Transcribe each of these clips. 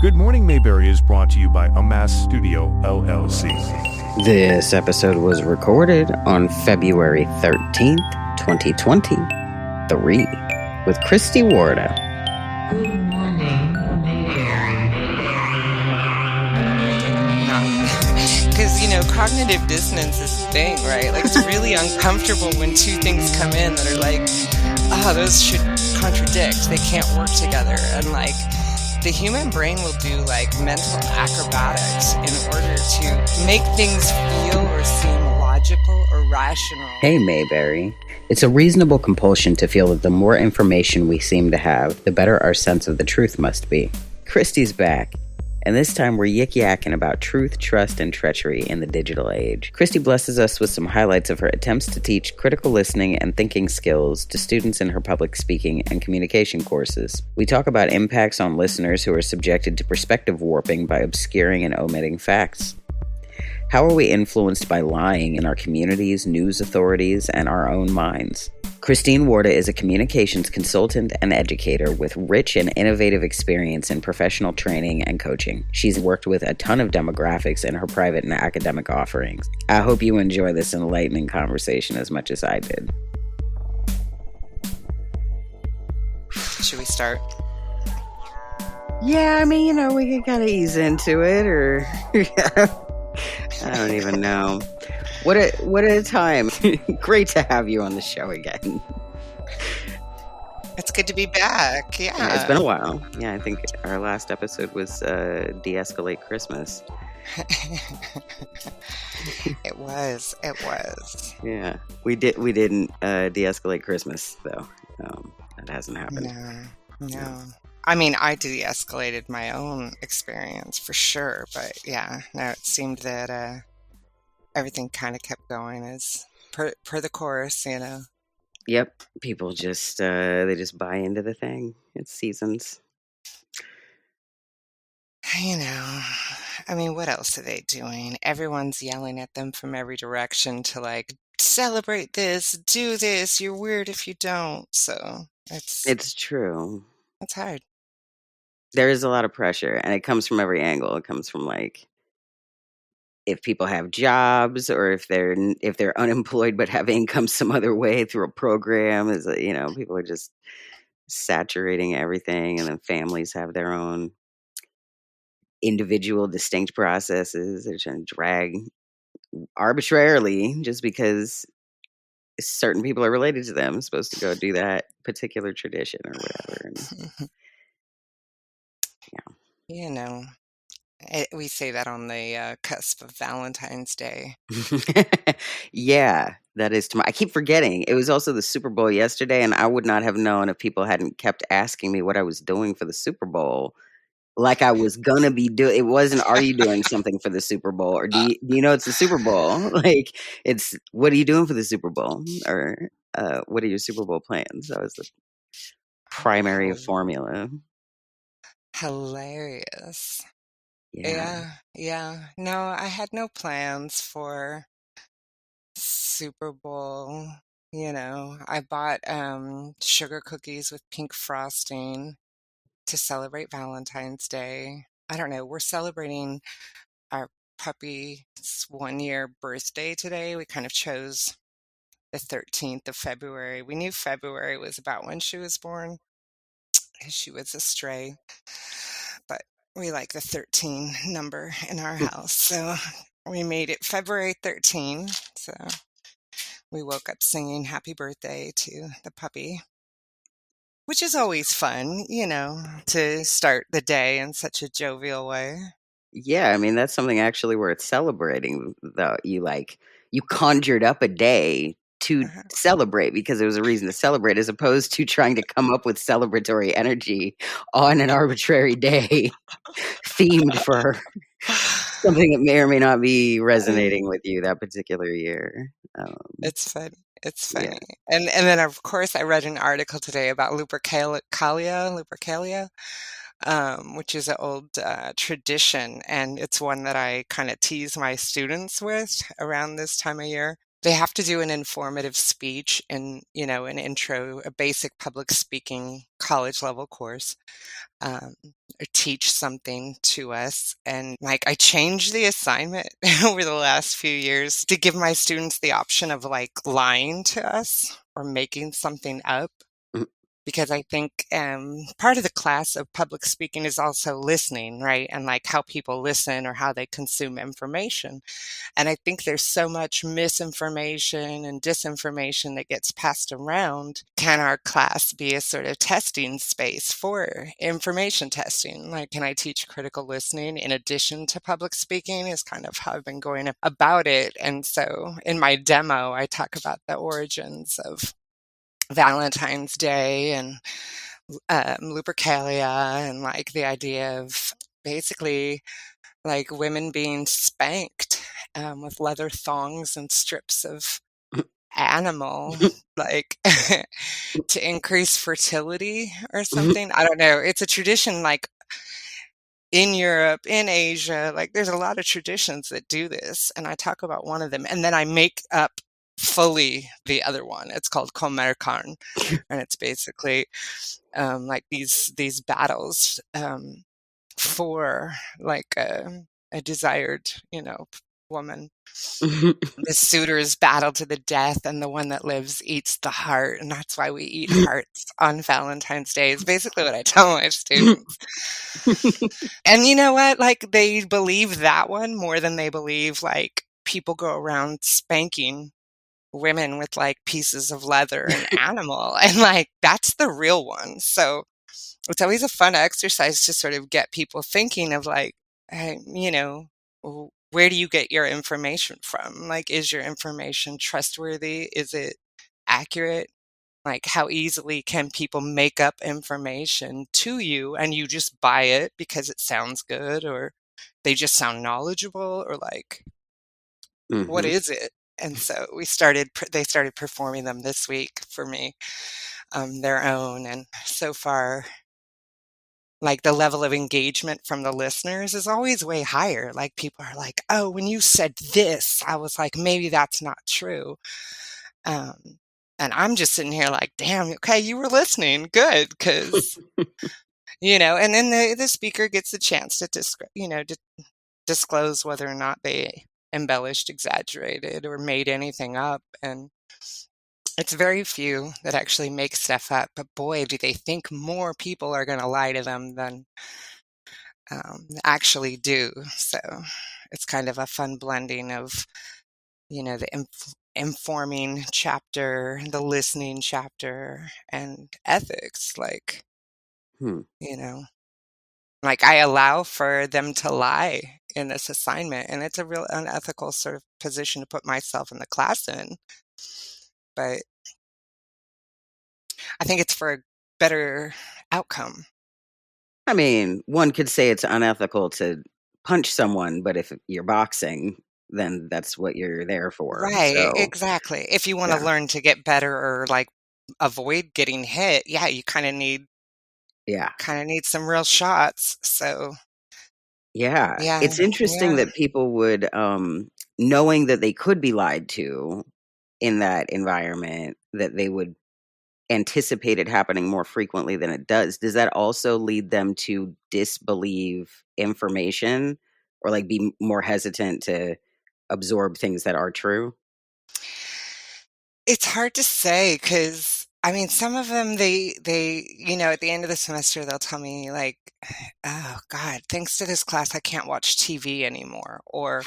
Good Morning Mayberry is brought to you by Amass Studio, LLC. This episode was recorded on February 13th, 2023, with christY Warda. Good morning, Because, cognitive dissonance is a thing, right? Like, it's really uncomfortable when two things come in that are like, those should contradict. They can't work together. And, like, the human brain will do, like, mental acrobatics in order to make things feel or seem logical or rational. Hey, Mayberry. It's a reasonable compulsion to feel that the more information we seem to have, the better our sense of the truth must be. christY's back. And this time we're yik-yakking about truth, trust, and treachery in the digital age. christY blesses us with some highlights of her attempts to teach critical listening and thinking skills to students in her public speaking and communication courses. We talk about impacts on listeners who are subjected to perspective warping by obscuring and omitting facts. How are we influenced by lying in our communities, news authorities, and our own minds? Christine Warda is a communications consultant and educator with rich and innovative experience in professional training and coaching. She's worked with a ton of demographics in her private and academic offerings. I hope you enjoy this enlightening conversation as much as I did. Should we start? Yeah, I mean, we can kind of ease into it, or I don't even know. What a time. Great to have you on the show again. It's good to be back. Yeah. It's been a while. Yeah, I think our last episode was De-escalate Christmas. It was. Yeah. We didn't de-escalate Christmas though. That hasn't happened. No. I mean, I de-escalated my own experience for sure, but yeah, no, it seemed that everything kind of kept going as per the chorus, Yep, people just they just buy into the thing. It's seasons. I mean, what else are they doing? Everyone's yelling at them from every direction to, like, celebrate this, do this. You're weird if you don't. So it's true. It's hard. There is a lot of pressure, and it comes from every angle. It comes from, like, if people have jobs, or if they're unemployed but have income some other way through a program, people are just saturating everything, and then families have their own individual distinct processes. They're trying to drag arbitrarily just because certain people are related to them, supposed to go do that particular tradition or whatever. And, yeah. We say that on the cusp of Valentine's Day. Yeah, that is tomorrow. I keep forgetting. It was also the Super Bowl yesterday, and I would not have known if people hadn't kept asking me what I was doing for the Super Bowl. Like I was gonna be doing. It wasn't, are you doing something for the Super Bowl? Or do you know it's the Super Bowl? Like, it's, what are you doing for the Super Bowl? Or what are your Super Bowl plans? That was the primary formula. Hilarious. Yeah. No, I had no plans for Super Bowl. I bought sugar cookies with pink frosting to celebrate Valentine's Day. I don't know. We're celebrating our puppy's 1-year birthday today. We kind of chose the 13th of February. We knew February was about when she was born. She was a stray. But we like the 13 number in our house. So we made it February 13. So we woke up singing happy birthday to the puppy, which is always fun, to start the day in such a jovial way. Yeah, I mean, that's something actually worth celebrating, though. You conjured up a day to celebrate because there was a reason to celebrate, as opposed to trying to come up with celebratory energy on an arbitrary day themed for something that may or may not be resonating with you that particular year. It's funny. Yeah. And then, of course, I read an article today about Lupercalia, which is an old tradition, and it's one that I kind of tease my students with around this time of year. they have to do an informative speech in, an intro, a basic public speaking college level course, um, or teach something to us. And like, I changed the assignment over the last few years to give my students the option of like lying to us or making something up. Mm. Because I think part of the class of public speaking is also listening, right? And like how people listen or how they consume information. And I think there's so much misinformation and disinformation that gets passed around. Can our class be a sort of testing space for information testing? Like, can I teach critical listening in addition to public speaking is kind of how I've been going about it. And so in my demo, I talk about the origins of Valentine's Day and Lupercalia and like the idea of basically like women being spanked with leather thongs and strips of animal, like to increase fertility or something. I don't know. It's a tradition like in Europe, in Asia, like there's a lot of traditions that do this. And I talk about one of them and then I make up fully the other one. It's called Comercarn. And it's basically like these battles for like a desired, woman. The suitors battle to the death, and the one that lives eats the heart, and that's why we eat hearts on Valentine's Day. Is basically what I tell my students. And you know what? Like they believe that one more than they believe like people go around spanking women with like pieces of leather and animal, and like that's the real one. So it's always a fun exercise to sort of get people thinking of like, where do you get your information from? Like, is your information trustworthy? Is it accurate? Like, how easily can people make up information to you and you just buy it because it sounds good or they just sound knowledgeable or like, what Hmm. is it? And so they started performing them this week for me, their own. And so far, like the level of engagement from the listeners is always way higher. Like people are like, oh, when you said this, I was like, maybe that's not true. Um, and I'm just sitting here like, damn, okay, you were listening. Good. Cause, and then the speaker gets the chance to to disclose whether or not they embellished, exaggerated, or made anything up. And it's very few that actually make stuff up, but boy, do they think more people are going to lie to them than actually do. So it's kind of a fun blending of, the informing chapter, the listening chapter, and ethics. Like, Hmm. you know, like I allow for them to lie in this assignment, and it's a real unethical sort of position to put myself in the class in. But I think it's for a better outcome. I mean, one could say it's unethical to punch someone, but if you're boxing, then that's what you're there for. Right, So, exactly. If you want to yeah, learn to get better or like avoid getting hit, yeah, you yeah, kind of need some real shots. So, yeah. yeah, It's interesting yeah. that people would, knowing that they could be lied to in that environment, that they would anticipate it happening more frequently than it does. Does that also lead them to disbelieve information or like be more hesitant to absorb things that are true? It's hard to say because I mean, some of them at the end of the semester they'll tell me like, "Oh God, thanks to this class, I can't watch TV anymore," or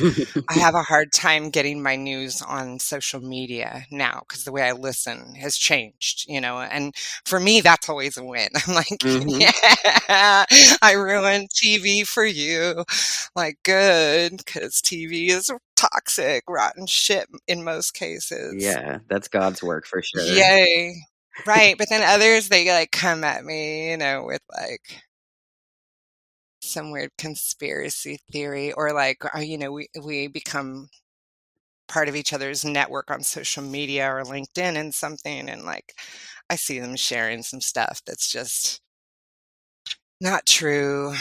"I have a hard time getting my news on social media now because the way I listen has changed," And for me, that's always a win. I'm like, Hmm. "Yeah, I ruined TV for you." Like, good, because TV is toxic, rotten shit in most cases. Yeah, that's God's work for sure. Yay. Right, but then others, they, like, come at me, with, like, some weird conspiracy theory or, like, we become part of each other's network on social media or LinkedIn and something, and, like, I see them sharing some stuff that's just not true,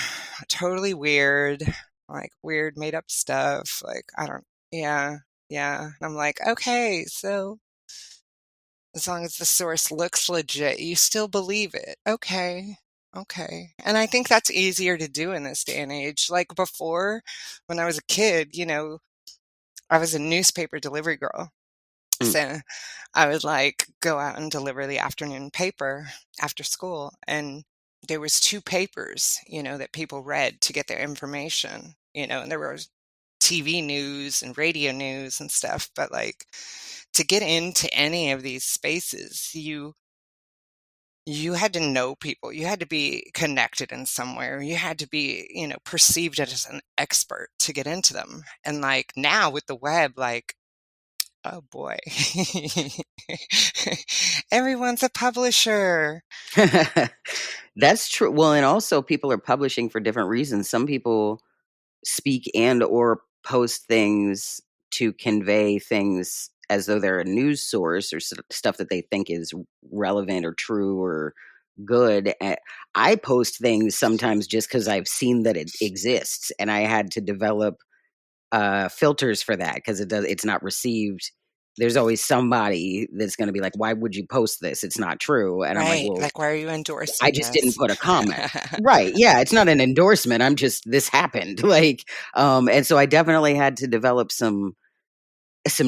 totally weird, like, weird made up stuff, like, I don't yeah, Yeah. And I'm like, okay, so as long as the source looks legit, you still believe it. Okay. Okay. And I think that's easier to do in this day and age. Like before, when I was a kid, I was a newspaper delivery girl. Mm. So I would like go out and deliver the afternoon paper after school. And there was two papers, that people read to get their information, and there was TV news and radio news and stuff. But like to get into any of these spaces, you had to know people. You had to be connected in somewhere. You had to be, perceived as an expert to get into them. And like now with the web, like, oh boy. Everyone's a publisher. That's true. Well, and also people are publishing for different reasons. Some people speak and or post things to convey things as though they're a news source or stuff that they think is relevant or true or good. I post things sometimes just because I've seen that it exists, and I had to develop filters for that because it's not received. There's always somebody that's going to be like, "Why would you post this? It's not true." And I'm like, Right. "Well, Like, why are you I endorsing just didn't this? put a comment." Right. Yeah, it's not an endorsement. I'm just this happened. Like and so I definitely had to develop some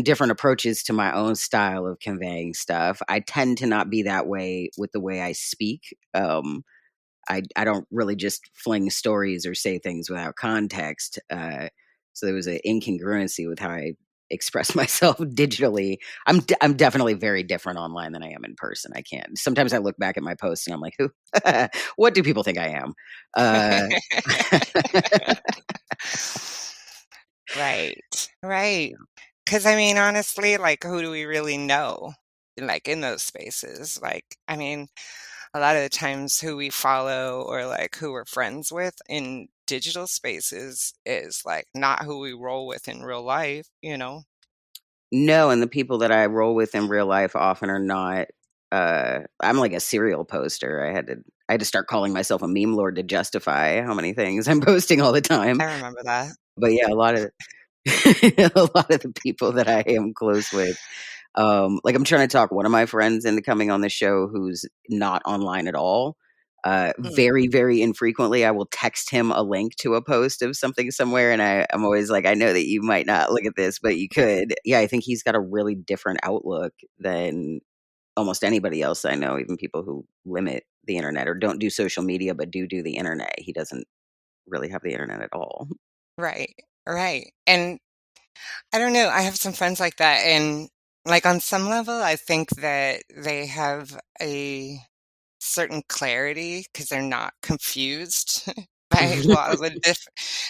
different approaches to my own style of conveying stuff. I tend to not be that way with the way I speak. I don't really just fling stories or say things without context. So there was an incongruency with how I express myself digitally. I'm definitely very different online than I am in person. I can't. Sometimes I look back at my posts and I'm like, who? What do people think I am? Uh, Right. Right. Because I mean, honestly, like, who do we really know? Like in those spaces. Like, I mean, a lot of the times who we follow or like who we're friends with in digital spaces is like not who we roll with in real life. no, and the people that I roll with in real life often are not. I'm like a serial poster. I had to start calling myself a meme lord to justify how many things I'm posting all the time. I remember that. But yeah, a lot of a lot of the people that I am close with, like I'm trying to talk one of my friends into coming on the show who's not online at all. Mm, Very, very infrequently, I will text him a link to a post of something somewhere, and I'm always like, I know that you might not look at this, but you could. Yeah, I think he's got a really different outlook than almost anybody else I know, even people who limit the internet or don't do social media but do the internet. He doesn't really have the internet at all. right. Right. And I don't know. I have some friends like that. And like on some level, I think that they have a certain clarity because they're not confused by a lot of the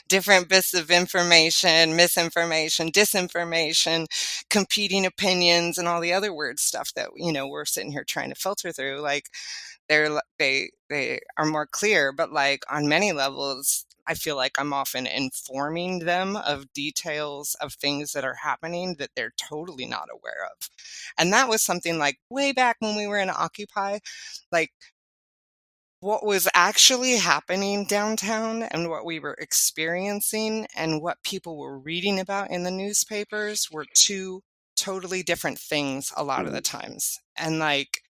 different bits of information, misinformation, disinformation, competing opinions, and all the other weird stuff that we're sitting here trying to filter through. Like they are more clear, but like on many levels. I feel like I'm often informing them of details of things that are happening that they're totally not aware of. And that was something like way back when we were in Occupy, like what was actually happening downtown and what we were experiencing and what people were reading about in the newspapers were two totally different things a lot of the times. And like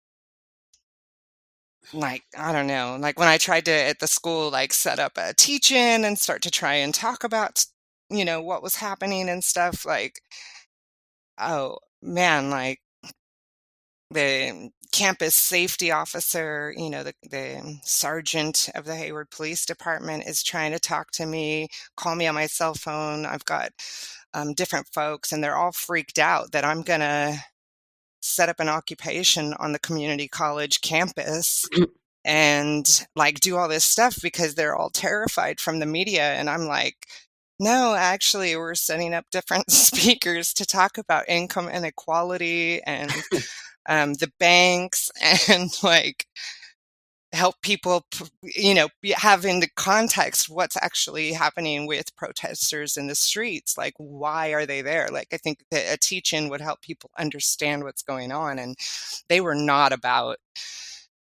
I don't know, like when I tried to at the school like set up a teach-in and start to try and talk about what was happening and stuff, like oh man, like the campus safety officer, the sergeant of the Hayward Police Department is trying to talk to me, call me on my cell phone. I've got different folks, and they're all freaked out that I'm going to set up an occupation on the community college campus and like do all this stuff because they're all terrified from the media. And I'm like, no, actually, we're setting up different speakers to talk about income inequality and the banks and like help people, have into context what's actually happening with protesters in the streets. Like, why are they there? Like, I think that a teach-in would help people understand what's going on. And they were not about,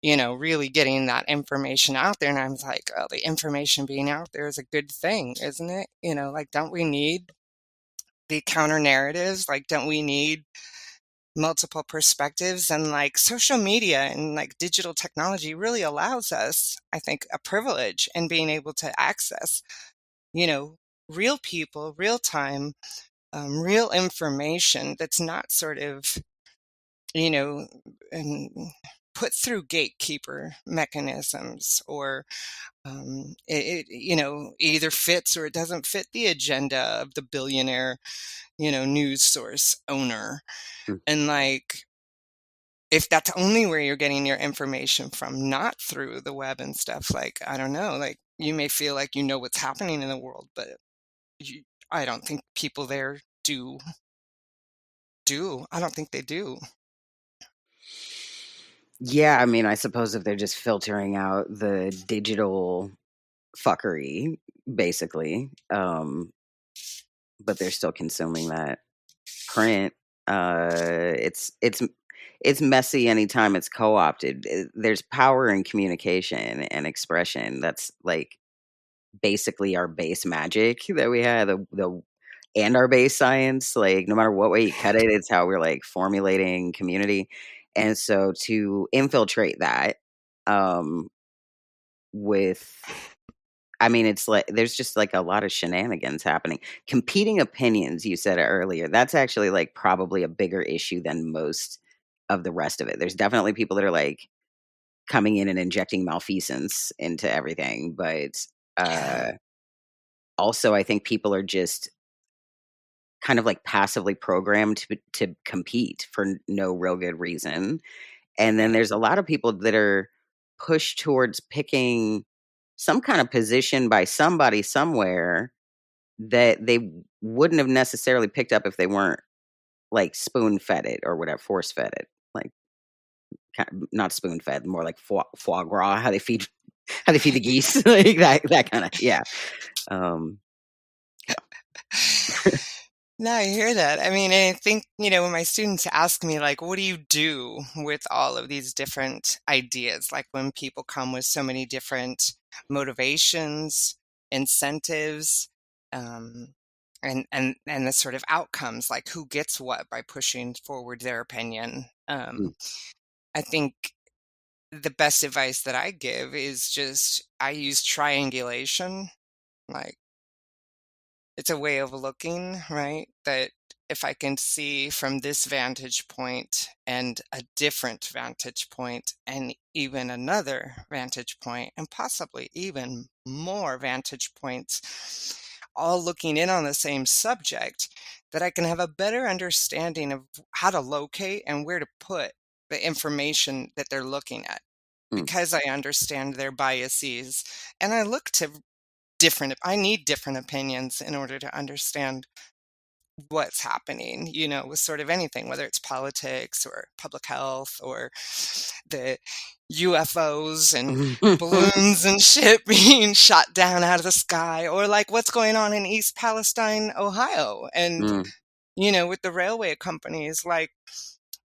really getting that information out there. And I was like, oh, the information being out there is a good thing, isn't it? Like, don't we need the counter narratives? Like, don't we need multiple perspectives? And like social media and like digital technology really allows us, I think, a privilege in being able to access, you know, real people, real time, real information that's not sort of, you know, and put through gatekeeper mechanisms, or either fits or it doesn't fit the agenda of the billionaire, news source owner. Mm. And like, if that's only where you're getting your information from, not through the web and stuff, like, I don't know, like you may feel like you know what's happening in the world, but you, I don't think people there do. I don't think they do. Yeah, I mean, I suppose if they're just filtering out the digital fuckery, basically, but they're still consuming that print. It's messy anytime it's co-opted. There's power in communication and expression. That's like basically our base magic that we have, the and our base science. Like no matter what way you cut it, it's how we're like formulating community. And so to infiltrate that, um, with I mean, it's like there's just like a lot of shenanigans happening. Competing opinions, you said it earlier. That's actually like probably a bigger issue than most of the rest of it. There's definitely people that are like coming in and injecting malfeasance into everything, but Yeah. uh also I think people are just kind of like passively programmed to compete for no real good reason. And then Right. there's a lot of people that are pushed towards picking some kind of position by somebody somewhere that they wouldn't have necessarily picked up if they weren't, like, spoon-fed it or whatever, force-fed it, like, not spoon-fed, more like foie gras, how they feed the geese, like that kinda yeah, um, No, I hear that. I mean, I think, when my students ask me, like, what do you do with all of these different ideas? Like when people come with so many different motivations, incentives, um, and the sort of outcomes, like who gets what by pushing forward their opinion. mm, I think the best advice that I give is just I use triangulation. Like, it's a way of looking, right? That if I can see from this vantage point and a different vantage point and even another vantage point and possibly even more vantage points, all looking in on the same subject, that I can have a better understanding of how to locate and where to put the information that they're looking at, mm, because I understand their biases. And I need different opinions in order to understand what's happening, with sort of anything, whether it's politics or public health or the UFOs and balloons and shit being shot down out of the sky, or like what's going on in East Palestine, Ohio. And, mm, with the railway companies, like,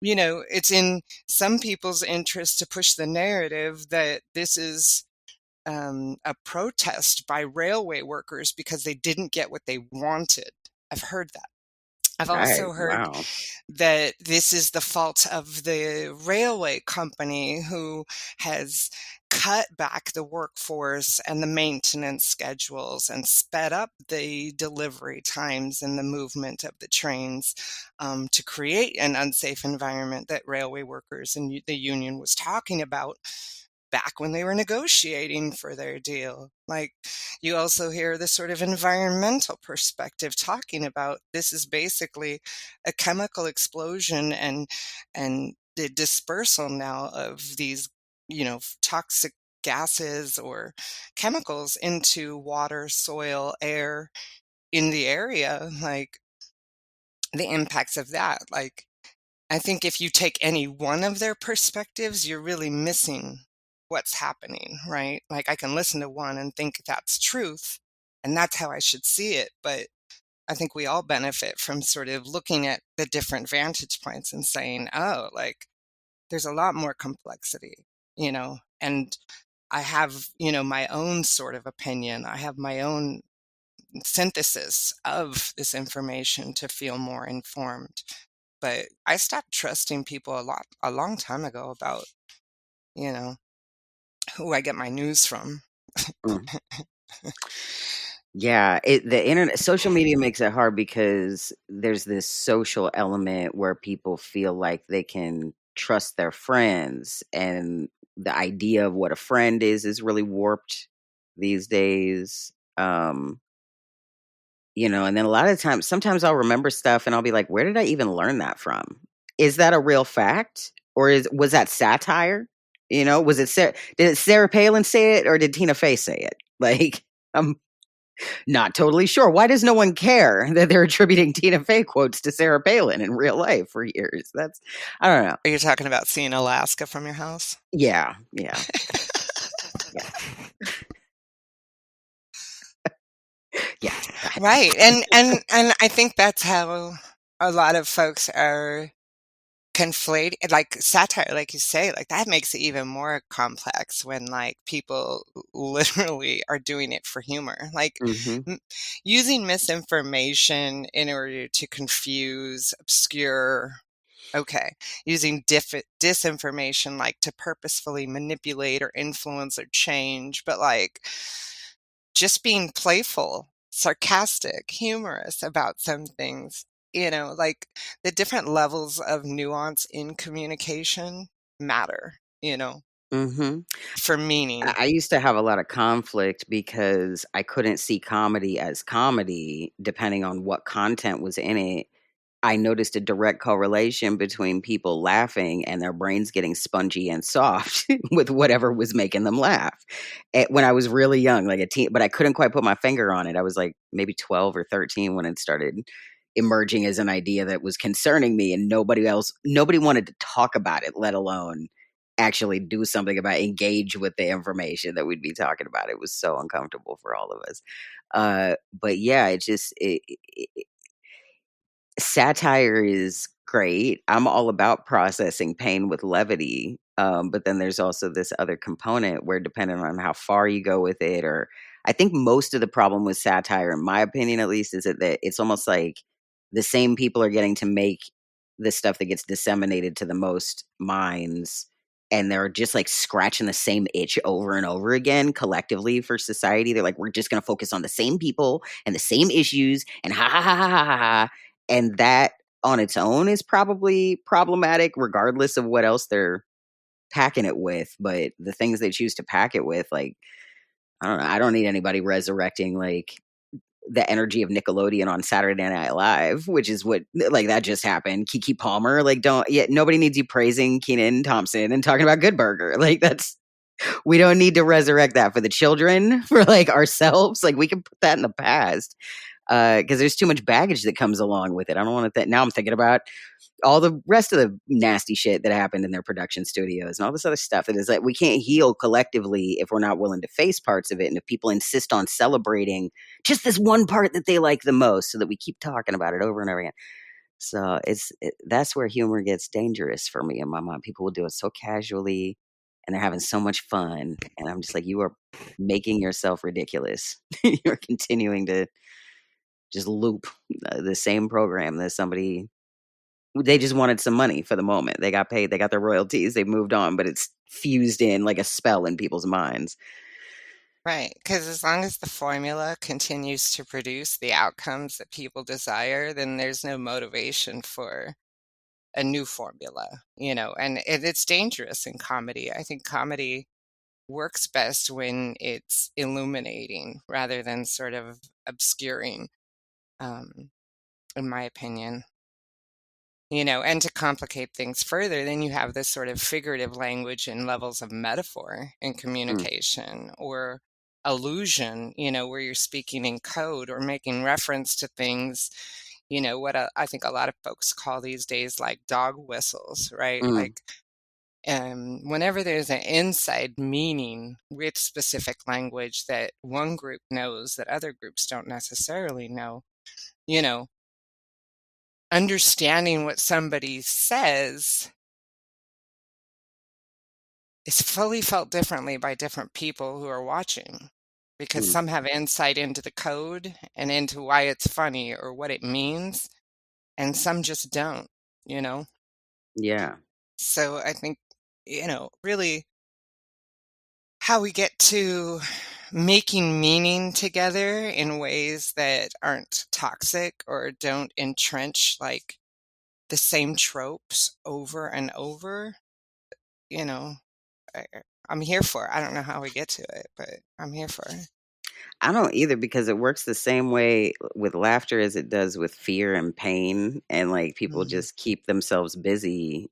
it's in some people's interest to push the narrative that this is a protest by railway workers because they didn't get what they wanted. I've heard that. I've right, also heard wow, that this is the fault of the railway company, who has cut back the workforce and the maintenance schedules and sped up the delivery times and the movement of the trains, to create an unsafe environment that railway workers and the union was talking about back when they were negotiating for their deal. Like, you also hear this sort of environmental perspective talking about this is basically a chemical explosion and the dispersal now of these, toxic gases or chemicals into water, soil, air in the area, like the impacts of that. Like, I think if you take any one of their perspectives, you're really missing what's happening, right? Like, I can listen to one and think that's truth, and that's how I should see it. But I think we all benefit from sort of looking at the different vantage points and saying, oh, like, there's a lot more complexity, and I have, my own sort of opinion. I have my own synthesis of this information to feel more informed. But I stopped trusting people a long time ago about, you know, who I get my news from. Mm. Yeah, the internet, social media makes it hard because there's this social element where people feel like they can trust their friends, and the idea of what a friend is really warped these days. And then a lot of times, sometimes I'll remember stuff and I'll be like, where did I even learn that from? Is that a real fact? Or was that satire? Was it did Sarah Palin say it or did Tina Fey say it? Like, I'm not totally sure. Why does no one care that they're attributing Tina Fey quotes to Sarah Palin in real life for years? I don't know. Are you talking about seeing Alaska from your house? Yeah, yeah, yeah, yeah. Right. And I think that's how a lot of folks are conflating, like satire, like you say, like that makes it even more complex when like people literally are doing it for humor, like Hmm. m- using misinformation in order to confuse, obscure. Okay, using disinformation like to purposefully manipulate or influence or change, but like just being playful, sarcastic, humorous about some things, like the different levels of nuance in communication matter, Hmm. for meaning. I used to have a lot of conflict because I couldn't see comedy as comedy depending on what content was in it. I noticed a direct correlation between people laughing and their brains getting spongy and soft with whatever was making them laugh. When I was really young, like a teen, but I couldn't quite put my finger on it. I was like maybe 12 or 13 when it started emerging as an idea that was concerning me, and nobody wanted to talk about it, let alone actually do something about engage with the information that we'd be talking about. It was so uncomfortable for all of us. But yeah, satire is great. I'm all about processing pain with levity. But then there's also this other component where, depending on how far you go with it, or I think most of the problem with satire, in my opinion at least, is that it's almost like the same people are getting to make the stuff that gets disseminated to the most minds. And they're just like scratching the same itch over and over again collectively for society. They're like, we're just going to focus on the same people and the same issues and ha ha ha ha ha ha, and that on its own is probably problematic regardless of what else they're packing it with. But the things they choose to pack it with, like, I don't know, I don't need anybody resurrecting like the energy of Nickelodeon on Saturday Night Live, which is what, like, that just happened. Kiki Palmer, like, don't, yeah, nobody needs you praising Keenan Thompson and talking about Good Burger. Like, we don't need to resurrect that for the children, for like ourselves. Like, we can put that in the past because there's too much baggage that comes along with it. I don't want to. Now I'm thinking about all the rest of the nasty shit that happened in their production studios and all this other stuff that is like we can't heal collectively if we're not willing to face parts of it, and if people insist on celebrating just this one part that they like the most, so that we keep talking about it over and over again. So that's where humor gets dangerous for me and my mom. People will do it so casually, and they're having so much fun, and I'm just like, you are making yourself ridiculous. You're continuing to just loop the same program that somebody, they just wanted some money for the moment. They got paid, they got their royalties, they moved on, but it's fused in like a spell in people's minds. Right, because as long as the formula continues to produce the outcomes that people desire, then there's no motivation for a new formula, and it's dangerous in comedy. I think comedy works best when it's illuminating rather than sort of obscuring, um, in my opinion. And to complicate things further, then you have this sort of figurative language and levels of metaphor in Mm, communication, or allusion, where you're speaking in code or making reference to things, what I think a lot of folks call these days like dog whistles, right? mm, Like, whenever there's an inside meaning with specific language that one group knows that other groups don't necessarily know, you know, understanding what somebody says is fully felt differently by different people who are watching. because Mm. some have insight into the code and into why it's funny or what it means, and some just don't, you know? Yeah. So I think, really how we get to making meaning together in ways that aren't toxic or don't entrench like the same tropes over and over, you know, I, I'm here for it. I don't know how we get to it, but I'm here for it. I don't either because it works the same way with laughter as it does with fear and pain, and, like, people Mhm. just keep themselves busy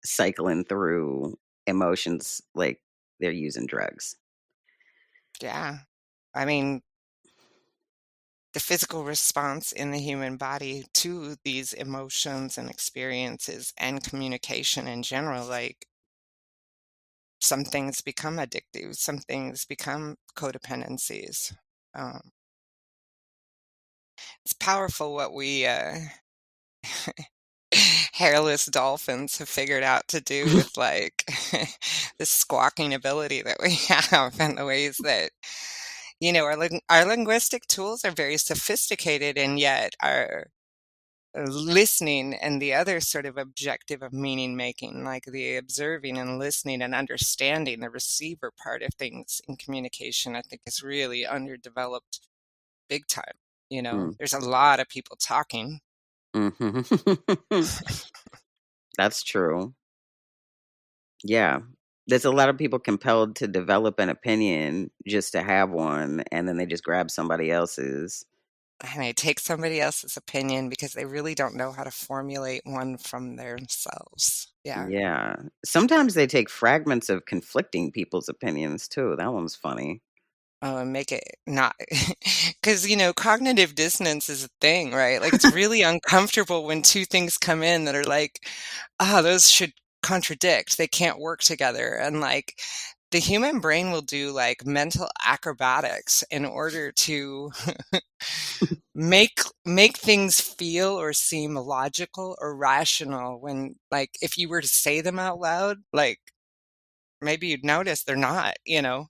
cycling through emotions like they're using drugs. Yeah. I mean, the physical response in the human body to these emotions and experiences and communication in general, like some things become addictive, some things become codependencies. Um, it's powerful what we hairless dolphins have figured out to do with like this squawking ability that we have, and the ways that our linguistic tools are very sophisticated, and yet our listening and the other sort of objective of meaning making, like the observing and listening and understanding the receiver part of things in communication, I think is really underdeveloped big time. Mm, There's a lot of people talking. mhm. That's true. Yeah. There's a lot of people compelled to develop an opinion just to have one, and then they just grab somebody else's. And they take somebody else's opinion because they really don't know how to formulate one from themselves. Yeah. Yeah. Sometimes they take fragments of conflicting people's opinions too. That one's funny. Oh, and make it not because cognitive dissonance is a thing, right? Like, it's really uncomfortable when two things come in that are like, "Ah, those should contradict. They can't work together." And, like, the human brain will do, like, mental acrobatics in order to make things feel or seem logical or rational when, like, if you were to say them out loud, like, maybe you'd notice they're not, you know?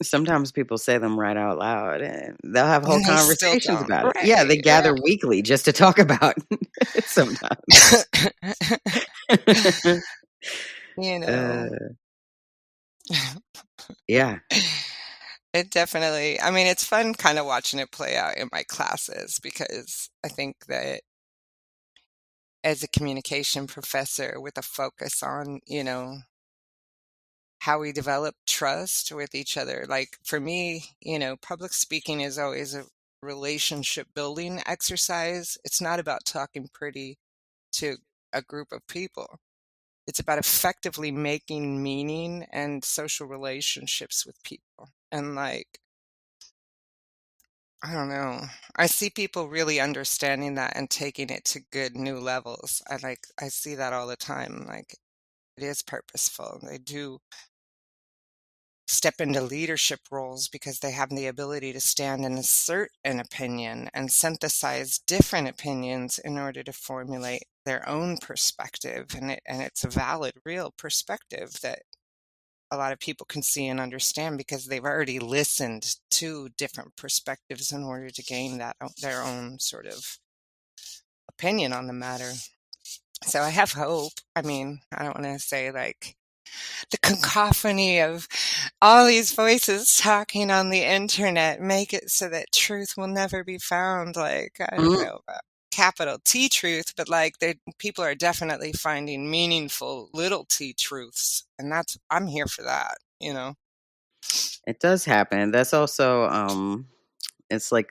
Sometimes people say them right out loud, and they'll have whole And they still conversations don't. about it. Yeah, they Right, gather weekly just to talk about it sometimes. right. You know, Uh, yeah. it definitely I mean, it's fun kinda watching it play out in my classes because I think that as a communication professor with a focus on, how we develop trust with each other. Like for me, public speaking is always a relationship building exercise. It's not about talking pretty to a group of people. It's about effectively making meaning and social relationships with people. And like, I don't know. I see people really understanding that and taking it to good new levels. I see that all the time. Like it is purposeful. They do step into leadership roles because they have the ability to stand and assert an opinion and synthesize different opinions in order to formulate their own perspective, and it's a valid real perspective that a lot of people can see and understand because they've already listened to different perspectives in order to gain their own sort of opinion on the matter. So I have hope. I mean, I don't want to say like the cacophony of all these voices talking on the internet make it so that truth will never be found. Like, I don't Mm, know about capital T truth, but like people are definitely finding meaningful little t truths. And I'm here for that. it does happen. That's also, it's like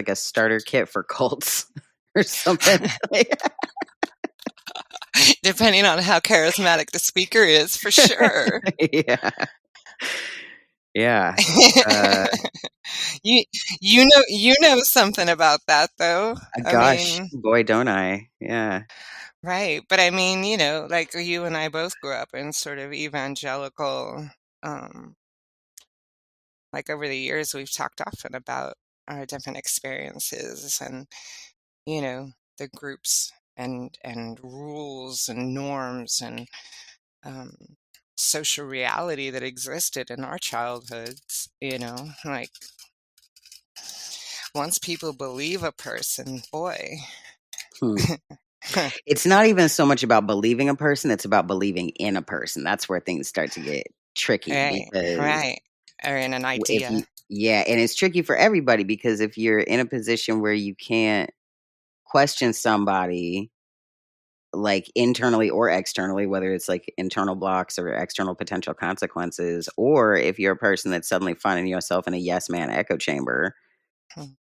a starter kit for cults or something. Like Depending on how charismatic the speaker is, for sure. yeah. Yeah. Uh, You you know something about that though. I gosh, mean, boy, don't I. Yeah. right, but I mean, like you and I both grew up in sort of evangelical, um, like over the years we've talked often about our different experiences and, the groups and rules and norms and um, social reality that existed in our childhoods, like once people believe a person, boy. Hmm. It's not even so much about believing a person, it's about believing in a person. That's where things start to get tricky Right, because right. Or in an if you idea. yeah, and it's tricky for everybody because if you're in a position where you can't question somebody, like, internally or externally, whether it's, like, internal blocks or external potential consequences, or if you're a person that's suddenly finding yourself in a yes man echo chamber, Hmm.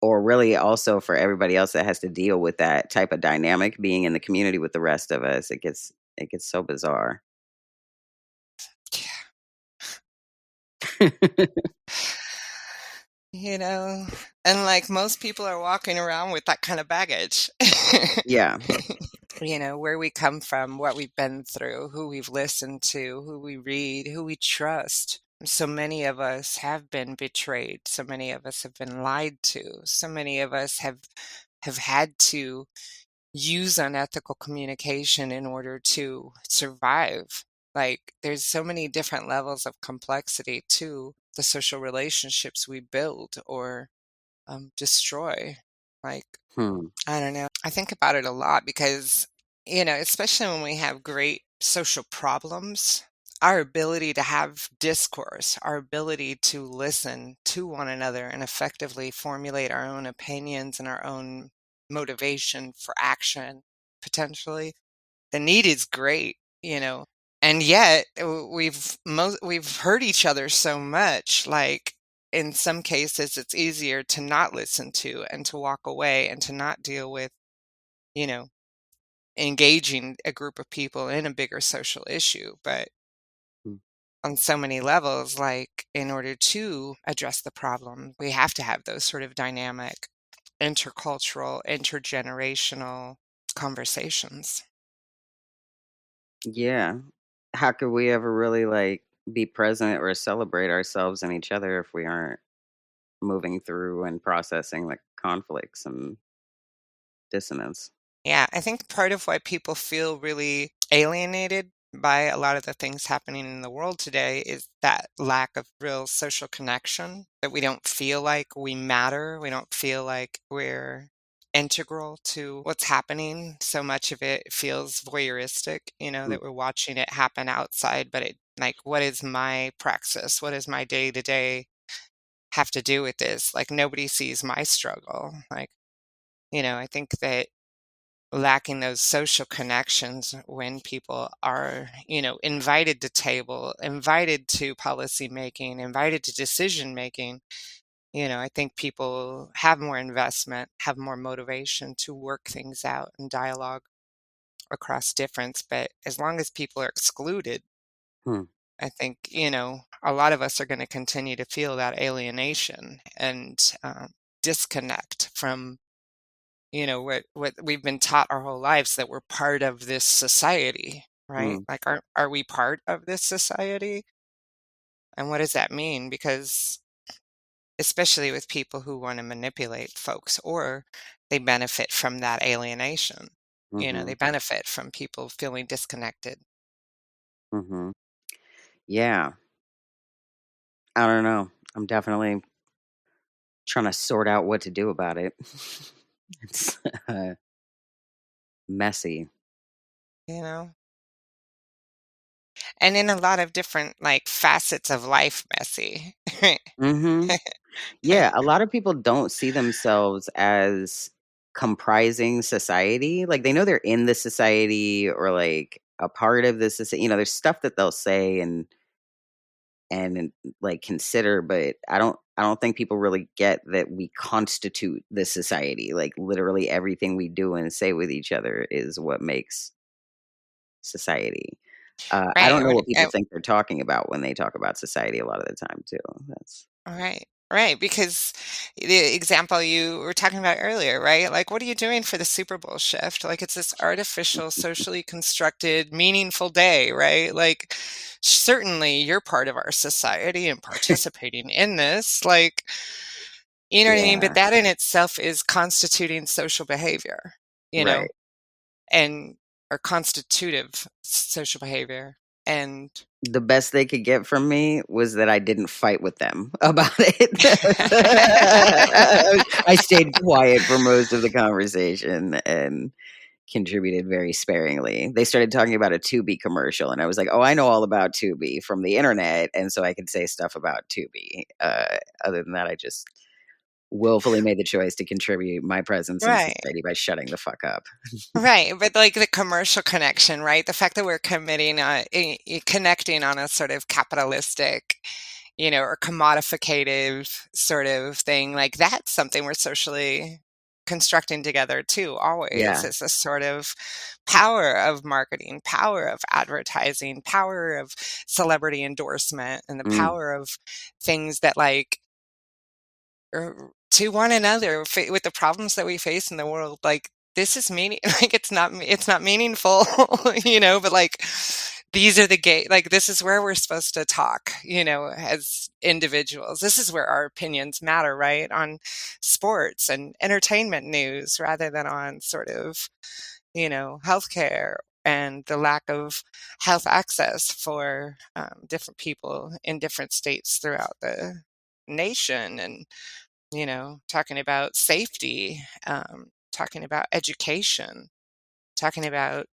or really also for everybody else that has to deal with that type of dynamic being in the community with the rest of us, it gets so bizarre. You know, and like most people are walking around with that kind of baggage. Yeah. Where we come from, what we've been through, who we've listened to, who we read, who we trust. So many of us have been betrayed. So many of us have been lied to. So many of us have had to use unethical communication in order to survive. Like, there's so many different levels of complexity to the social relationships we build or destroy. Like, Hmm. I don't know. I think about it a lot because, especially when we have great social problems, our ability to have discourse, our ability to listen to one another and effectively formulate our own opinions and our own motivation for action, potentially, the need is great. And yet we've hurt each other so much, like in some cases it's easier to not listen to and to walk away and to not deal with, you know, engaging a group of people in a bigger social issue. But Mm. on so many levels, like in order to address the problem, we have to have those sort of dynamic, intercultural, intergenerational conversations. Yeah. How could we ever really, like, be present or celebrate ourselves and each other if we aren't moving through and processing the conflicts and dissonance? Yeah, I think part of why people feel really alienated by a lot of the things happening in the world today is that lack of real social connection, that we don't feel like we matter. We don't feel like we're integral to what's happening. So much of it feels voyeuristic, Mm. that we're watching it happen outside, but like, what is my praxis? What is my day to day have to do with this? Like, nobody sees my struggle. Like, I think that lacking those social connections when people are, invited to table, invited to policy making, invited to decision making, I think people have more investment, have more motivation to work things out and dialogue across difference. But as long as people are excluded, Hmm. I think, a lot of us are going to continue to feel that alienation and disconnect from what we've been taught our whole lives, that we're part of this society, right? Mm. Like, are we part of this society? And what does that mean? Because especially with people who want to manipulate folks, or they benefit from that alienation. They Mhm. benefit from people feeling disconnected. Mhm. Yeah. I don't know. I'm definitely trying to sort out what to do about it. It's messy. you know? And in a lot of different like facets of life, messy. Mhm. Yeah, a lot of people don't see themselves as comprising society. Like, they know they're in the society or, like, a part of the society. There's stuff that they'll say and, like, consider, but I don't think people really get that we constitute the society. Like, literally everything we do and say with each other is what makes society. I Right. don't know what people think they're talking about when they talk about society a lot of the time too. That's Right, right, because the example you were talking about earlier, right? Like, what are you doing for the Super Bowl shift? Like, it's this artificial, socially constructed, meaningful day, right? Like, certainly you're part of our society and participating in this. Like, you know what I mean? But yeah, that in itself is constituting social behavior, you know, right. and or constitutive social behavior. And The best they could get from me was that I didn't fight with them about it. I stayed quiet for most of the conversation and contributed very sparingly. They started talking about a Tubi commercial, and I was like, "Oh, I know all about Tubi from the internet," and so I could say stuff about Tubi. Other than that, I just willfully made the choice to contribute my presence in right. society by shutting the fuck up. Right, but like the commercial connection, right? The fact that we're connecting on a sort of capitalistic, or commodificative sort of thing, like that's something we're socially constructing together too, always. Yeah. It's a sort of power of marketing, power of advertising, power of celebrity endorsement, and the Mm. power of things that like to one another with the problems that we face in the world. Like this is meaning, like it's not meaningful, but like these are the gate, like this is where we're supposed to talk, as individuals. This is where our opinions matter, right? On sports and entertainment news rather than on sort of, healthcare and the lack of health access for different people in different states throughout the nation. And talking about safety, talking about education, talking about,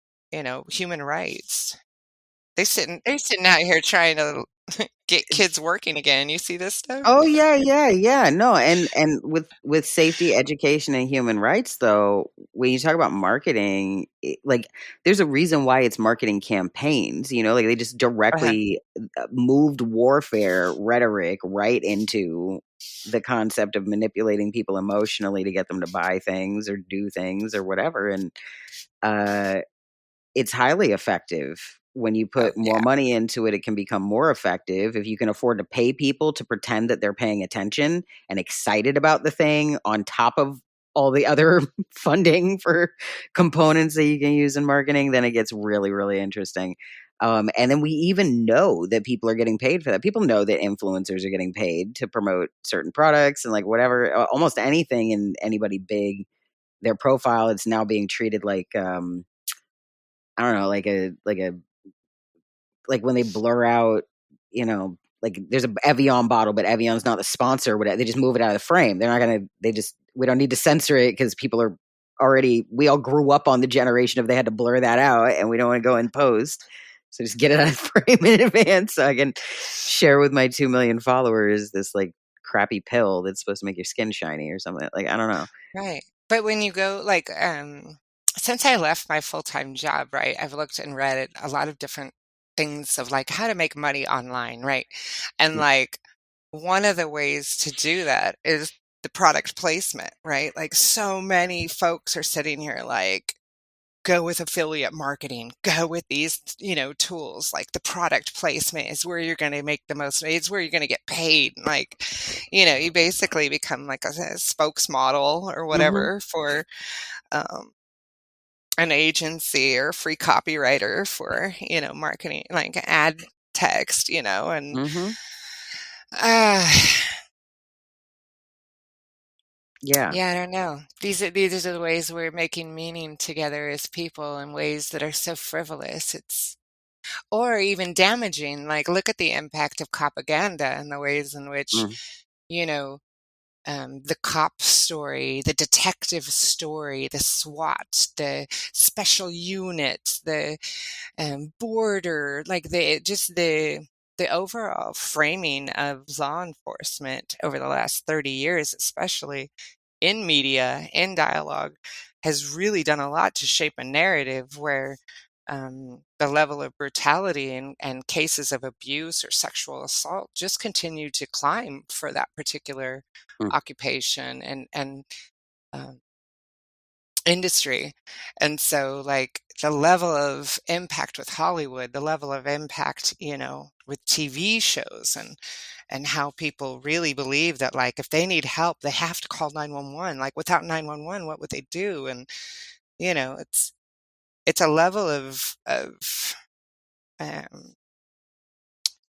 human rights. They're sitting out here trying to get kids working again. You see this stuff? Oh yeah, yeah, yeah. No, and with safety, education, and human rights, though, when you talk about marketing, like there's a reason why it's marketing campaigns. Like they just Uh-huh. directly moved warfare rhetoric right into the concept of manipulating people emotionally to get them to buy things or do things or whatever, and uh, it's highly effective. When you Oh, put more yeah. money into it, it can become more effective. If you can afford to pay people to pretend that they're paying attention and excited about the thing on top of all the other funding for components that you can use in marketing, then it gets really, really interesting. And then we even know that people are getting paid for that. People know that influencers are getting paid to promote certain products and like whatever, almost anything in anybody big, their profile, it's now being treated like, I don't know, like when they blur out, like there's a Evian bottle, but Evian's not the sponsor. Whatever, they just move it out of the frame. They're not gonna. We don't need to censor it because people are already. We all grew up on the generation of they had to blur that out, and we don't want to go in post. So just get it out of the frame in advance, so I can share with my 2 million followers this like crappy pill that's supposed to make your skin shiny or something. Like I don't know. Right. But when you go like, since I left my full-time job, right, I've looked and read a lot of different things of like how to make money online, right? And like one of the ways to do that is the product placement, right? Like so many folks are sitting here like, go with affiliate marketing, go with these, tools. Like the product placement is where you're going to make the most, it's where you're going to get paid. Like, you basically become like a spokesmodel or Mm-hmm. whatever for um, an agency or free copywriter for, marketing, like ad text, and Mm-hmm. uh, Yeah. yeah, I don't know. These are the ways we're making meaning together as people in ways that are so frivolous. It's or even damaging. Like, look at the impact of propaganda and the ways in which, Mm-hmm. you know, the cop story, the detective story, the SWAT, the special unit, the border, like the overall framing of law enforcement over the last 30 years, especially in media, in dialogue, has really done a lot to shape a narrative where the level of brutality and cases of abuse or sexual assault just continue to climb for that particular occupation and um, industry. And so, like, the level of impact with Hollywood, the level of impact, with TV shows and how people really believe that, like, if they need help, they have to call 911. Like, without 911, what would they do? And, it's a level of um,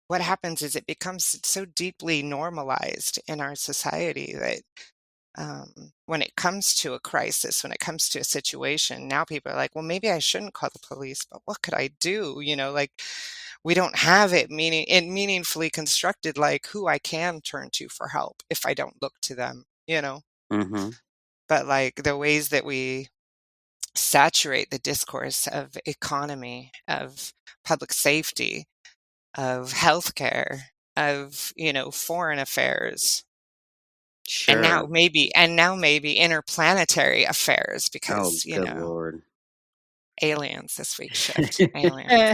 what happens is it becomes so deeply normalized in our society that when it comes to a crisis, when it comes to a situation, now people are like, well, maybe I shouldn't call the police, but what could I do? Like we don't have it meaningfully constructed, like who I can turn to for help if I don't look to them, you know? Mhm. But like the ways that we saturate the discourse of economy, of public safety, of healthcare, of, foreign affairs, Sure. and now maybe interplanetary affairs Oh, because, good lord. aliens this week shift, aliens.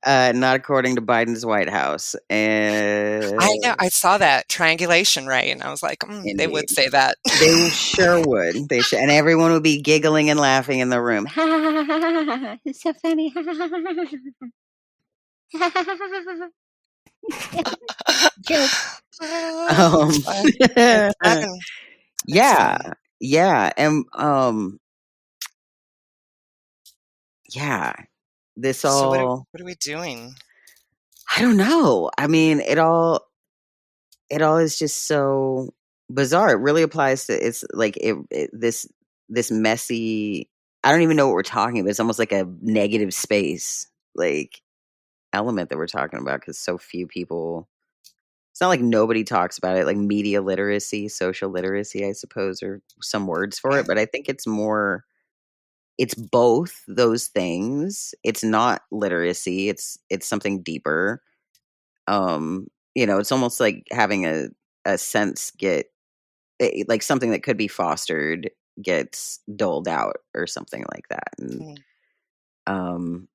Not according to Biden's White House. I know, I saw that triangulation, right? And I was like, they would Indeed. say that. They sure would. They should, and everyone would be giggling and laughing in the room. Ha ha ha ha ha ha ha. It's so funny. Ha ha ha ha ha ha ha ha. Joke. It's fun. It's fun. It's Yeah, fun. yeah, and yeah. This So all. what are we doing? I don't know. I mean, it all is just so bizarre. It really applies to it's like this messy. I don't even know what we're talking about. It's almost like a negative space like element that we're talking about because so few people. It's not like nobody talks about it. Like media literacy, social literacy, I suppose, are some words for Yeah. it. But I think it's more. It's both those things. It's not literacy. It's something deeper. It's almost like having a sense get like something that could be fostered gets doled out or something like that. And Mm. um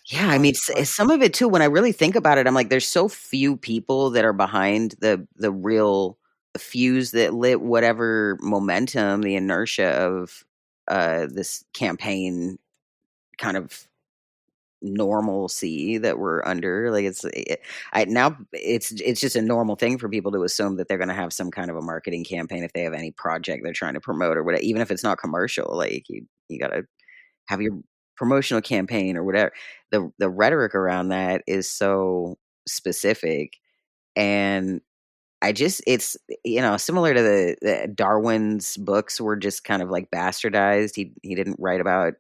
yeah, I Or mean or some of it too when I really think about it, I'm like there's so few people that are behind the real fuse that lit whatever momentum, the inertia of this campaign kind of normalcy that we're under. Like it's just a normal thing for people to assume that they're going to have some kind of a marketing campaign if they have any project they're trying to promote or whatever, even if it's not commercial. Like you got to have your promotional campaign or whatever. The rhetoric around that is so specific, and I just it's similar to the Darwin's books were just kind of like bastardized. He didn't write about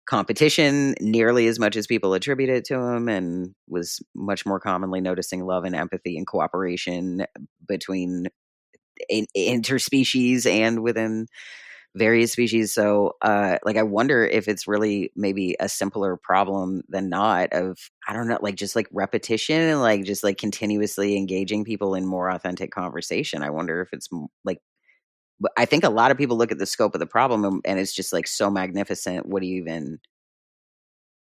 competition nearly as much as people attribute it to him, and was much more commonly noticing love and empathy and cooperation between interspecies and within various species. So like I wonder if it's really maybe a simpler problem than not of I don't know, like just like repetition and like just like continuously engaging people in more authentic conversation. I wonder if it's like but I think a lot of people look at the scope of the problem and it's just like so magnificent. What do you even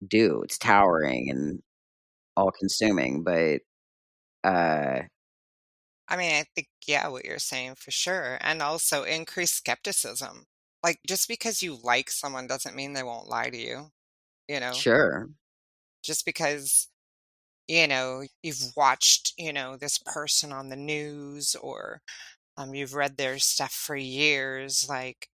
do? It's towering and all consuming, but uh I mean, I think, yeah, what you're saying for sure. And also increased skepticism. Like just because you like someone doesn't mean they won't lie to you, you know? sure. Just because, you've watched, this person on the news or you've read their stuff for years, like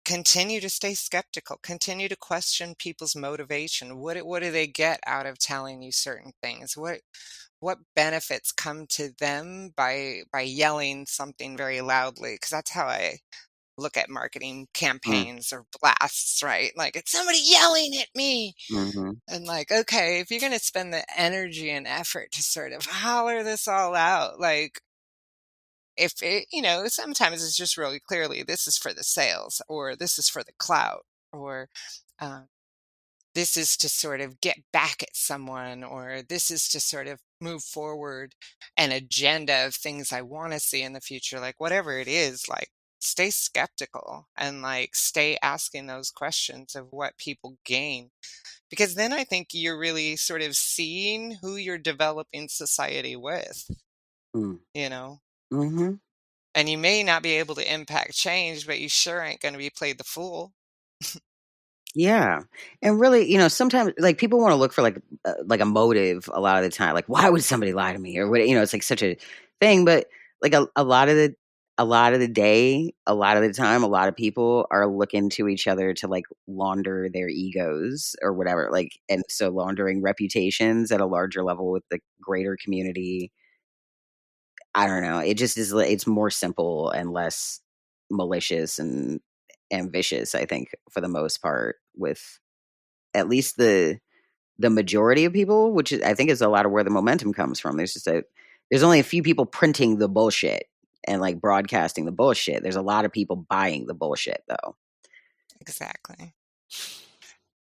continue to stay skeptical, continue to question people's motivation. What do they get out of telling you certain things? What benefits come to them by yelling something very loudly? Because that's how I look at marketing Mm, campaigns or blasts, right? Like it's somebody yelling at me. mhm. And like, okay, if you're going to spend the energy and effort to sort of holler this all out, like if it, sometimes it's just really clearly this is for the sales or this is for the clout or uh, this is to sort of get back at someone or this is to sort of move forward an agenda of things I want to see in the future, like whatever it is, like stay skeptical and like stay asking those questions of what people gain because then I think you're really sort of seeing who you're developing society with, Mm, you know mhm. and you may not be able to impact change but you sure ain't going to be played the fool. Yeah. And really, sometimes like people want to look for like a motive a lot of the time. Like why would somebody lie to me or what, it's like such a thing, but like a lot of the day, a lot of the time, a lot of people are looking to each other to like launder their egos or whatever. Like and so laundering reputations at a larger level with the greater community. I don't know. It just is it's more simple and less malicious and vicious, I think, for the most part with at least the majority of people, which is, I think is a lot of where the momentum comes from. There's only a few people printing the bullshit and like broadcasting the bullshit. There's a lot of people buying the bullshit though. Exactly.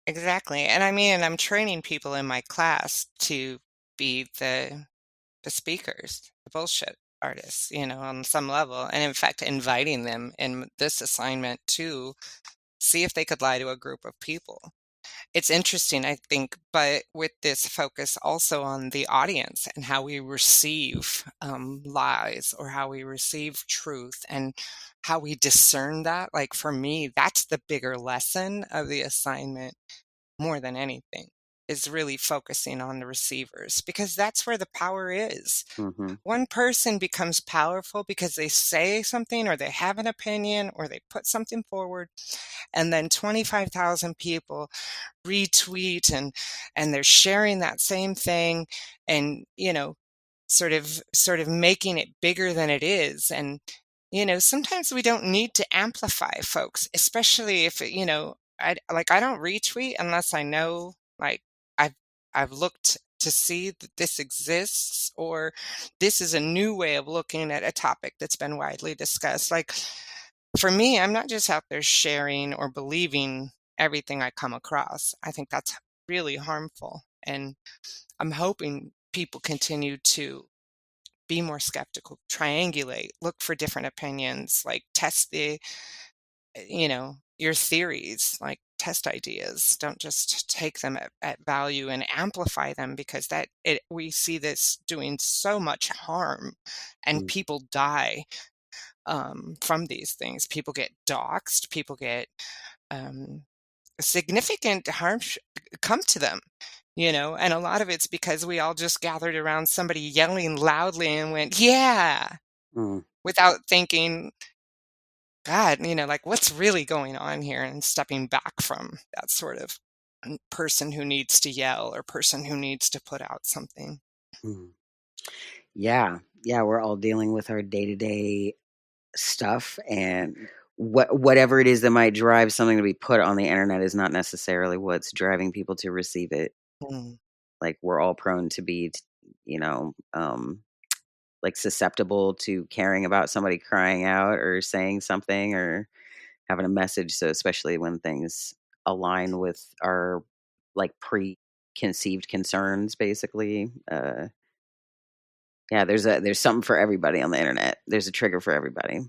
Exactly. And I mean, and I'm training people in my class to be the speakers, the bullshit artists, on some level. And in fact, inviting them in this assignment to see if they could lie to a group of people. It's interesting, I think, but with this focus also on the audience and how we receive lies or how we receive truth and how we discern that. Like for me, that's the bigger lesson of the assignment more than anything, is really focusing on the receivers because that's where the power is. Hmm. One person becomes powerful because they say something or they have an opinion or they put something forward, and then 25,000 people retweet and they're sharing that same thing and sort of making it bigger than it is. And sometimes we don't need to amplify folks, especially if I don't retweet unless I know, like, I've I've looked to see that this exists or this is a new way of looking at a topic that's been widely discussed. Like for me, I'm not just out there sharing or believing everything I come across. I think that's really harmful. And I'm hoping people continue to be more skeptical, triangulate, look for different opinions, like test your theories, like test ideas. Don't just take them at value and amplify them because we see this doing so much harm and people die from these things. People get doxxed, people get um, significant harm come to them, and a lot of it's because we all just gathered around somebody yelling loudly and went, yeah, Mm. without thinking, God, like what's really going on here, and stepping back from that sort of person who needs to yell or person who needs to put out something. Mm. Yeah, yeah, we're all dealing with our day to day stuff, and whatever it is that might drive something to be put on the internet is not necessarily what's driving people to receive it. Mm. Like we're all prone to be, you know, like susceptible to caring about somebody crying out or saying something or having a message. So especially when things align with our like preconceived concerns, basically. Yeah, there's something for everybody on the internet. There's a trigger for everybody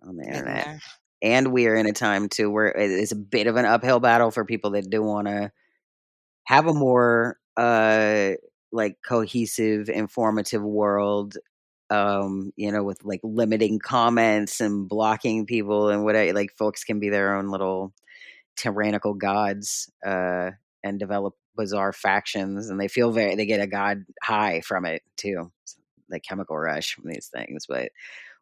on the Isn't internet. there? And we are in a time too where it is a bit of an uphill battle for people that do want to have a more like cohesive, informative world. With like limiting comments and blocking people and whatever. Like folks can be their own little tyrannical gods and develop bizarre factions, and they get a god high from it too. The chemical rush from these things, but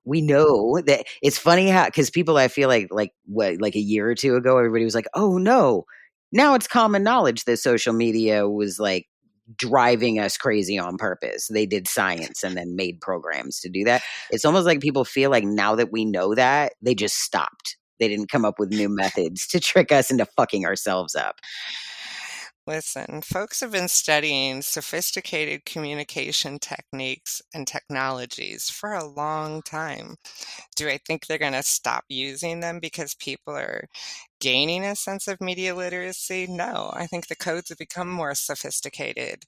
we know that it's funny how because people I feel like what like a year or two ago everybody was like, oh no, now it's common knowledge that social media was like driving us crazy on purpose. They did science and then made programs to do that. It's almost like people feel like now that we know that they just stopped. They didn't come up with new methods to trick us into fucking ourselves up. Listen, folks have been studying sophisticated communication techniques and technologies for a long time. Do I think they're going to stop using them because people are gaining a sense of media literacy? No, I think the codes have become more sophisticated.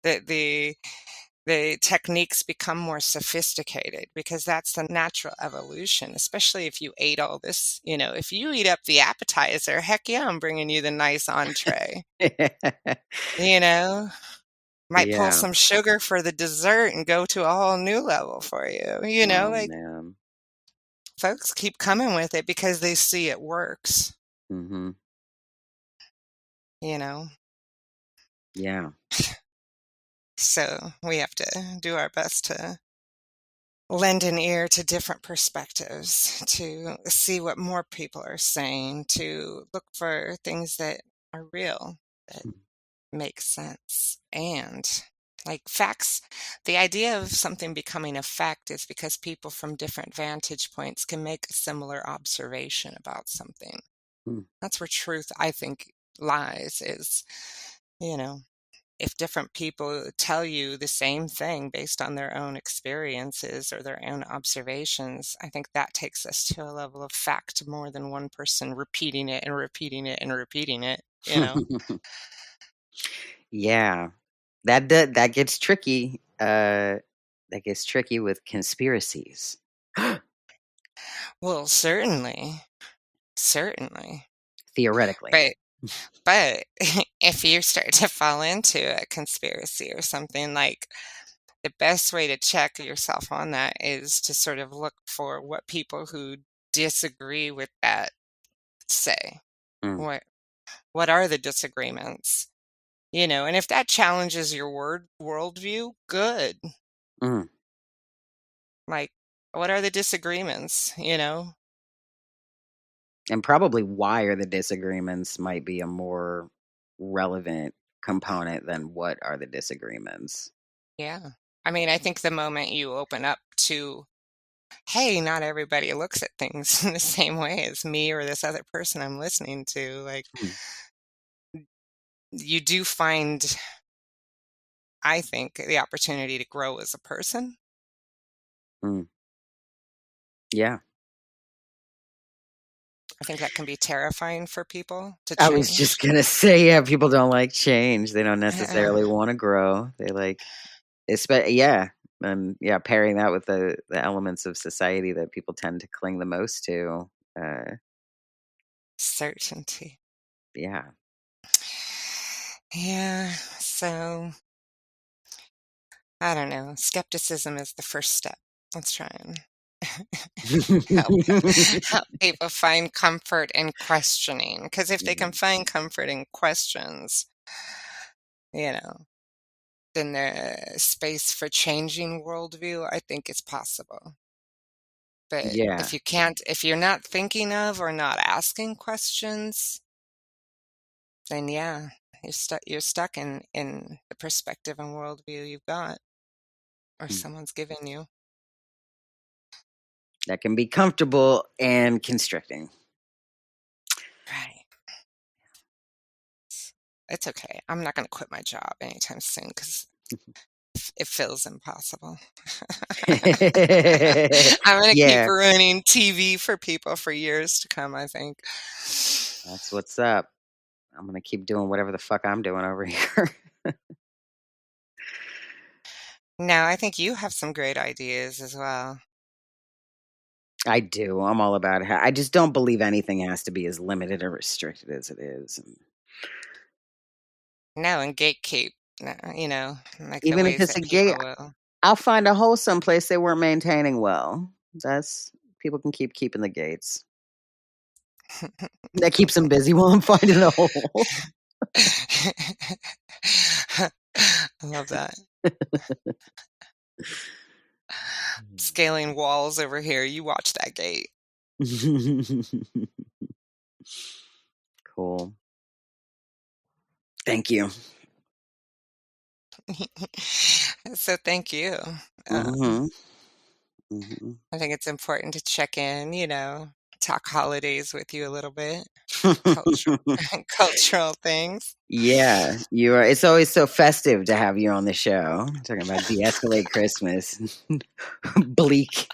The techniques become more sophisticated because that's the natural evolution, especially if you ate all this, if you eat up the appetizer, heck yeah, I'm bringing you the nice entree, you know? Might pull Yeah. some sugar for the dessert and go to a whole new level for you, Oh like man. folks keep coming with it because they see it works, Hmm. you know? Yeah. So we have to do our best to lend an ear to different perspectives, to see what more people are saying, to look for things that are real, that make sense. And like facts, the idea of something becoming a fact is because people from different vantage points can make a similar observation about something. Mm. That's where truth, I think, lies is, you know, if different people tell you the same thing based on their own experiences or their own observations, I think that takes us to a level of fact more than one person repeating it and repeating it and repeating it, you know? Yeah, that gets tricky. That gets tricky with conspiracies. Well, certainly, certainly. Theoretically. But but if you start to fall into a conspiracy or something, like the best way to check yourself on that is to sort of look for what people who disagree with that say. Mm, What what are the disagreements? You know, and if that challenges your worldview, good. mm. Like, what are the disagreements? You know? And probably why are the disagreements might be a more relevant component than what are the disagreements. Yeah. I mean, I think the moment you open up to, hey, not everybody looks at things in the same way as me or this other person I'm listening to, like, Mm, you do find, I think, the opportunity to grow as a person. mm. Yeah. I think that can be terrifying for people to I was just change. gonna say, yeah, people don't like change. They don't necessarily want to grow. They like, yeah, and yeah, pairing that with the elements of society that people tend to cling the most to. Uh, Certainty. yeah. Yeah, so I don't know. Skepticism is the first step. Let's try and help help people find comfort in questioning. Because if they can Mhm. find comfort in questions, you know, then the space for changing worldview, I think is possible. But Yeah. if you're not thinking of or not asking questions, then yeah, you're stuck in the perspective and worldview you've got or Mm. someone's given you. That can be comfortable and constricting. Right. It's okay. I'm not going to quit my job anytime soon because it feels impossible. I'm going to keep Yeah, ruining TV for people for years to come, I think. that's what's up. I'm gonna keep doing whatever the fuck I'm doing over here. No, I think you have some great ideas as well. I do. I'm all about it. I just don't believe anything has to be as limited or restricted as it is. And No, and gatekeep, like the even if ways it's that a gate, people will. I'll find a hole someplace they weren't maintaining well. That's people can keep keeping the gates. That keeps them busy while I'm finding a hole. I love that. Scaling walls over here. You watch that gate. Cool. Thank you. So thank you. Um, Hmm. Hmm. I think it's important to check in, talk holidays with you a little bit, cultural cultural things. Yeah, you are. It's always so festive to have you on the show. Talking about de-escalate Christmas, bleak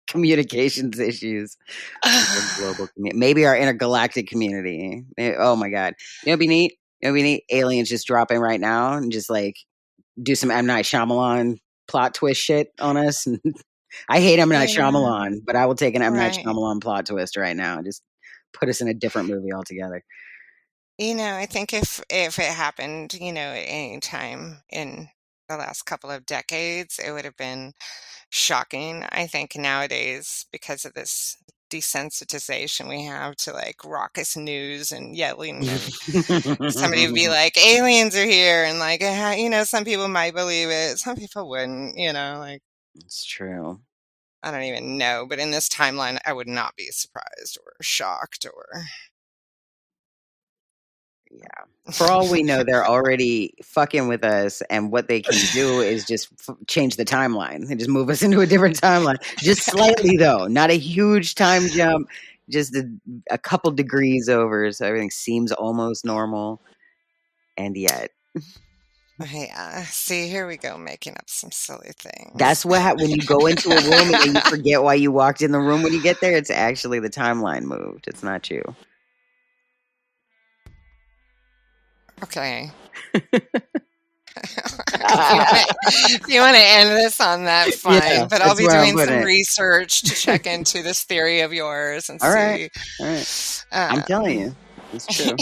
communications issues, our global community, maybe our intergalactic community. Oh my God, you know, what'd be neat. You know, what'd be neat. Aliens just drop in right now and just like do some M Night Shyamalan plot twist shit on us. I hate M Night Yeah, Shyamalan, but I will take an M Night right. Shyamalan plot twist right now. Just put us in a different movie altogether. I think if it happened, at any time in the last couple of decades, it would have been shocking. I think nowadays, because of this desensitization we have to like raucous news and yelling, and somebody would be like, aliens are here, and like, some people might believe it, some people wouldn't, like, It's true. I don't even know. But in this timeline, I would not be surprised or shocked or. Yeah. For all we know, they're already fucking with us, and what they can do is just change the timeline and just move us into a different timeline. Just slightly, though, not a huge time jump. just a couple degrees over, so everything seems almost normal. And yet, Yeah. See, here we go, making up some silly things. that's what when you go into a room and then you forget why you walked in the room when you get there. It's actually the timeline moved. It's not you. Okay. If you want to end this on that, fine. Yeah, but I'll that's be where I'm doing putting some it. research to check into this theory of yours and All see. right. All right. I'm telling you, it's true.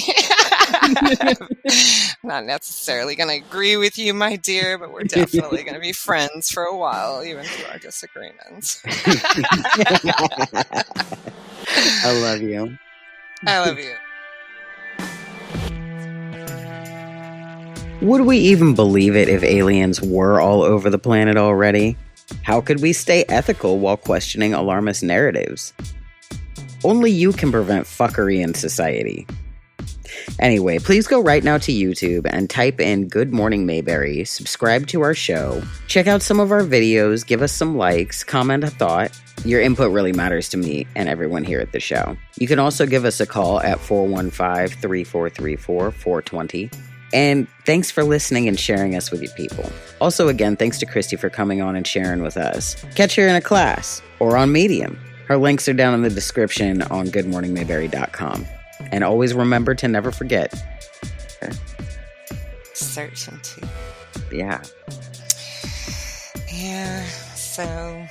Not necessarily going to agree with you, my dear, but we're definitely going to be friends for a while, even through our disagreements. I love you. I love you. Would we even believe it if aliens were all over the planet already? How could we stay ethical while questioning alarmist narratives? Only you can prevent fuckery in society. Anyway, please go right now to YouTube and type in Good Morning Mayberry, subscribe to our show, check out some of our videos, give us some likes, comment a thought. Your input really matters to me and everyone here at the show. You can also give us a call at 415-3434-420. And thanks for listening and sharing us with your people. Also, again, thanks to chrisTY for coming on and sharing with us. Catch her in a class or on Medium. Her links are down in the description on goodmorningmayberry.com. And always remember to never forget. Certainty. Yeah. Yeah, so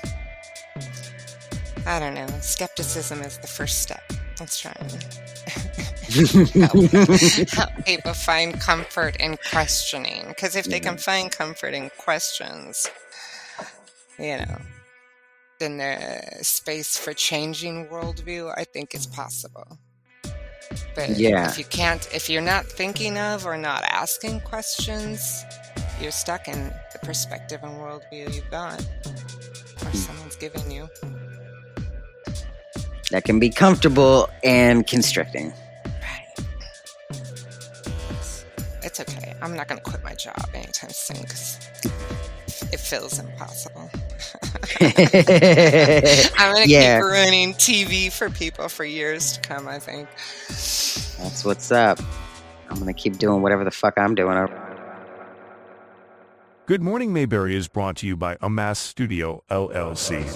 I don't know. Skepticism is the first step. Let's try and help people find comfort in questioning. Because if they can find comfort in questions, then the space for changing worldview, I think, is possible. But if you're not thinking of or not asking questions, you're stuck in the perspective and worldview you've got, or someone's giving you. That can be comfortable and constricting. Right. It's okay. I'm not going to quit my job anytime soon because it feels impossible. I'm going to keep running TV for people for years to come, I think. That's what's up. I'm going to keep doing whatever the fuck I'm doing. Good Morning Mayberry is brought to you by Amass Studio, LLC.